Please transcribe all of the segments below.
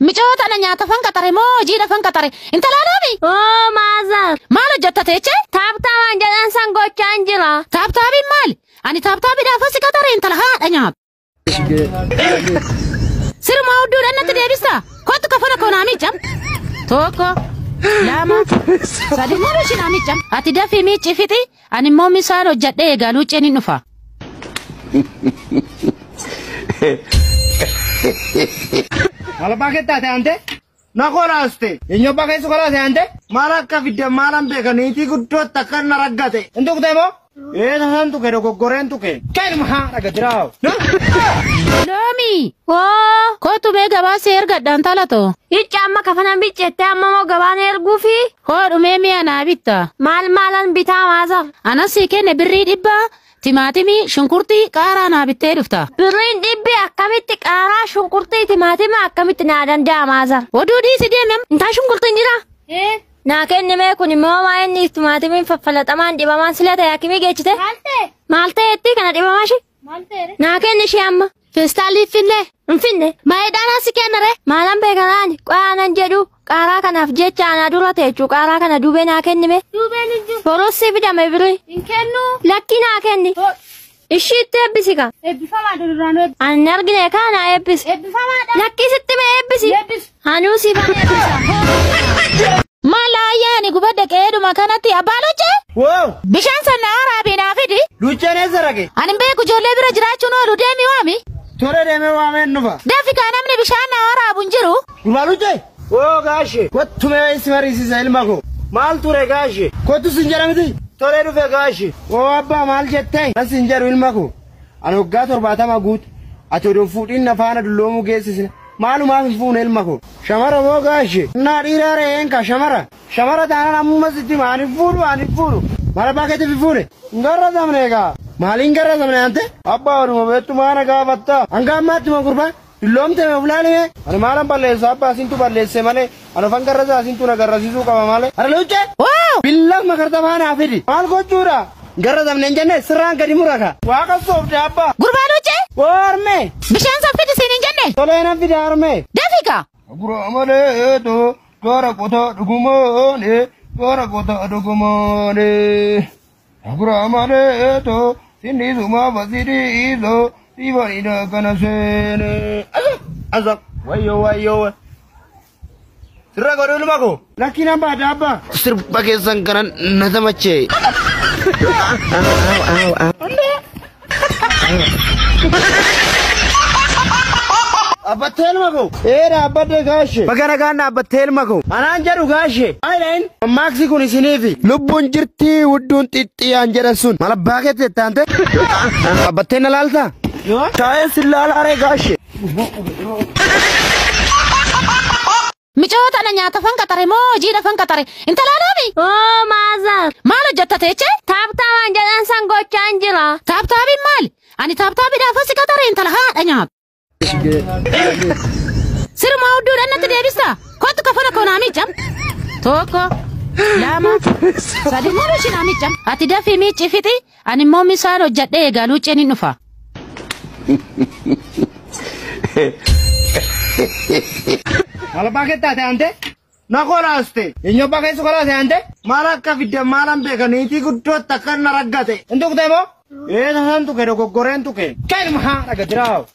Michoota na nyaata fan qaxare moo jiidha fan qaxare intala loobi oo maazar maal hojjettateeche taaptaawwan jedhan san gochaan jira taaptaabiin maali ani taaptaabiidhaaf asi qaxare intala haadha nyaata sirumaa hudduudhaan natti deebista kottu kafana koo naa miicam tokko lama sadi moo ishii naa miicam ati dafii miicci fixi ani immoo misaan hojjedhee eegaa luucceen hin dhufa Malah pakai tadi ante, nak kolaste. Ini pakai sekolah sih ante. Malah kafidah malam bekan ini kudu takkan naragate. Untuk demo? Tahan tuh kero goreng tuh ke. Kain mah agak jauh. Lomi, wah, kau tuh mega basir gak dantala tuh. Ica amma kafana bicete amma mau gawaner gufi. Kau memi anak bita. Malan bita maza. Anak sih kene beri diba. Timaatimi shunkurtii qaaraa naa bittee dhufta. Birriin dhibbi akkamitti qaaraa shunkurtii timaatima akkamitti naa danda'a maazar. Oduu dhiisi deemem. Intaa shunkurtiin jira. Naa kennime kun immoo waa inni timaatimiin faffalaxamaan dhibamaan sila ta'e akkimii geechite. Maal ta'etti kana dhibamaashi? Naa kenni ishee amma. Feestaalii finne. Finne. Baay'eedhaan asi kennare. Maalan beekanaani qo'aanan jedhu qaaraa kanaaf jecha ana dura teechuu qaaraa kana duubee naa kennime. Duubeen hin jiru. Borossi fidame birrii. Hin kennu. Lakki naa kenni. Ishiitti eebbisika. Eebbifamaa duraan eebbisa. Ani argine kana eebbisi. Eebbifamaadha. Lakki sitti mee eebbisi. Eebbisi. Anuu siifan eebbisa. Malaayaani gubadda qeeduma kanatti abbaaloche. Wow. Bishaan sanna haaraa naa fidi. Lucceen eessa rage? Ani beeku ijoollee bira jiraachuun oolu deemi waami. Tole deemee waameen dhufa. Dafika namni bishaan na haraabu hin jiru. Gurmaa luccee? Oo gaashe. Kottu mee isi mariisiisa ilma koo. Maal ture gaashe? Kottu sin jedhamiti? Tole dhufe gaashe. Oo abbaa maal jettee? Nas hin jedhu ilma koo. Ani waggaa 70 guutu. Ati odoon fuudhiin na faana dulloomuu geessisne. Maalumaaf hin fuune ilma koo. Shamara moo gaashe? Naa dhiiraa re'een ka shamara. Shamara taanaan ammuma sitti ani fuudhu. Mala baaketi fi fuune. Ngarra zamne egaa. Maaliin garra zamne ante? Abbaa oduma beektu maana gaafatta. Hanga ammaatti ma gurbaa? Dulloomte me fulaalime? Ani maalan balleessa abbaa asintu balleesse malee. Ani ofan garra asintu na garrasiisuu qaba malee. Ara luucce? Waaw! Billaaf makarta faana afidi. Maal gochuudha? Garra zamne hin jenne sirraan gadi muraka. Waaqa soofte abbaa. Gurbaa luucce? Waarme. Bishaan saffiti siin hin jenne? Tolee na fide harme. Dafika. Gura malee toora qotaa dhugumoone. Toora qotaa dhugumoone. Gura malee sinni suma basiriiso. Tiba kana sene. Azab. Wayo. Sirra godhu ilma koo. Lakkiin hambaa daabba. Sirba keessan kana na tamache. Abbattee ilma koo. Dhaabbadde gaashe. Bagana gaan dhaabbattee ilma koo. Anaan jedhu gaashe. Ayileen. Mammaaksi kun isiniifi. Lubbuun jirtii wudduun xixxiyaan jedhan sun. Mala baakette taante. Abbattee na laaltaa? Taa'ee si laalaare gaashe. Michoota na nyaata fan qaxare moo jiidha fan qaxare intala loobi oo maazar maal hojjettateeche taaptaawwan jedhan san gochaan jira taaptaabiin maali ani taaptaabiidhaaf asi qaxare intala haadha nyaata sirumaa hudduudhaan natti deebista kottu kafana koo naa miicam tokko lama sadi moo ishii naa miicam ati dafii miicci fixi ani immoo misaan hojjedhee eegaa luucceen hin dhufa Malah pakai tadi ante, nak kolaste. Ini pakai sekolah sih ante. Malah kafidah malam bekan ini kudu takkan naragate. Untuk demo? Tahan tuh kero goreng tuh ke. Kain mah agak jauh.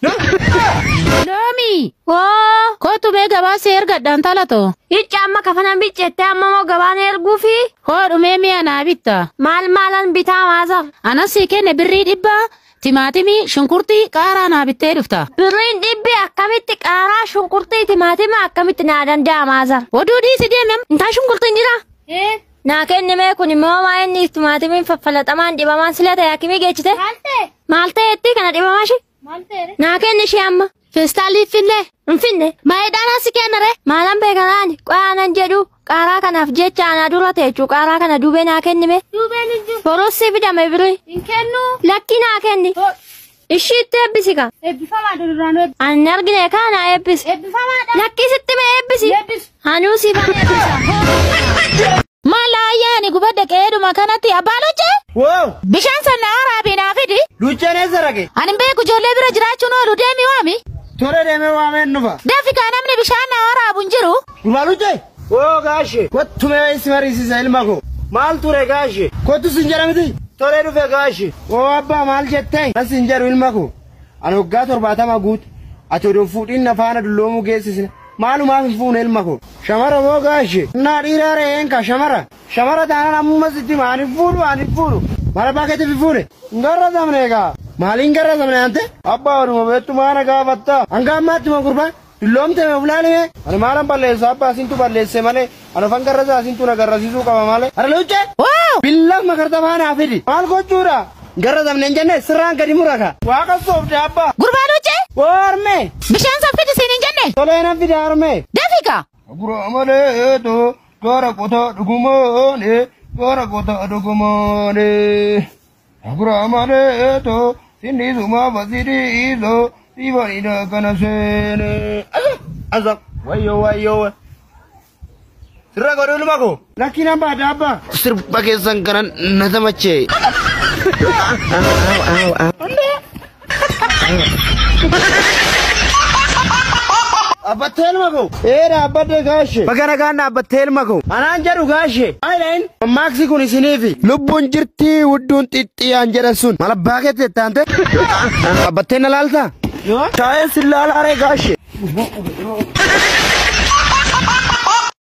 Lomi, wah, kau tuh mega basir gak dantala tuh. Ica amma kafana bicete amma mau gawaner gufi. Kau memi anak bita. Malan bita maza. Anak sih kene beri diba. Timaatimi shunkurtii qaaraa naa bittee dhufta. Birriin dhibbi akkamitti qaaraa shunkurtii timaatima akkamitti naa danda'a maazar. Oduu dhiisi deemem. Intaa shunkurtiin jira. Naa kennime kun immoo waa inni timaatimiin faffalaxamaan dhibamaan sila ta'e akkimii geechite. Maal ta'etti kana dhibamaashi? Naa kenni ishee amma. Feestaalii finne. Finne. Baay'eedhaan asi kennare. Maalan beekanaani qo'aanan jedhu qaaraa kanaaf jecha ana dura teechuu qaaraa kana duubee naa kennime. Duubeen hin jiru. Borossi fidame birrii. Hin kennu. Lakki naa kenni. Ishiitti eebbisika. Eebbifamaa duraan eebbisa. Ani argine kana eebbisi. Eebbifamaadha. Lakki sitti mee eebbisi. Eebbisi. Anuu siifan eebbisa. Malaayaani gubadda qeeduma kanatti abbaaloche. Wow. Bishaan sanna haaraa naa fidi. Luchane sarage. Ani beeku ijoollee bira jiraachuun oolu deemi waami. Tole deeme waameen nufa. Deefi kaa namni bishaan na waraabu hin jiru. Durbaa luche. Oo gaashe. Kottume isi mariisisa ilma koo. Maal ture gaashe. Kottu sin jedhamti. Tole dhufe gaashe. Oo abbaa maal jettee. Nas hin jedhu ilma koo. Ani waggaa 70 guutu. Ati oduun fuudhiin na faana dulloomuu geessisne. Maalumaaf hin fuune ilma koo. Shamara moo gaashe. Naa dhiiraa re'een ka shamara. Shamara taanaan ammuma sitti maani fuudhu. Mara baakete fi fuune. Ngarra zamne egaa. Maaliin garra zamne ante? Abbaa oduma beektu maana gaafatta. Hanga ammaatti ma gurbaan. Dulloomte me fulaalime. Ani maalan balleessa abbaa asintu balleesse malee. Ani ofan garrasaa asintu na garrasiisuu qaba malee. Ara luuche. Billaaf makarta faana fidi. Maal gochuudha? Garra zamne hin jenne sirraan gadi muraka. Waaqa soofte abbaa. Gurbaa luuche. Warme. Bishaan saffiti siin hin jenne. Tolee nan fide harme. Dafika. Gura malee eeto. Gara kota dhugumoone. Gara kota dhugumoone. Gura malee eeto. Sindi suma basiri iso. Ibani da kana sene. Azam. Wayo. Sirra godhu ilma koo. Lakki nan baada abbaa. Sirba keessan kana na tamache. Abbattee ilma koo. Dhaabbadde gaashe. Bagana gaanna abbattee ilma koo. Anaan jedhu gaashe. Maayileen. Mammaaksi kun isiniifi. Lubbuun jirti wudduun xixxiyaan jedhan sun. Mala baakette taante. Abbattee na laalta. Shaayeen sin laalaaree gaashe.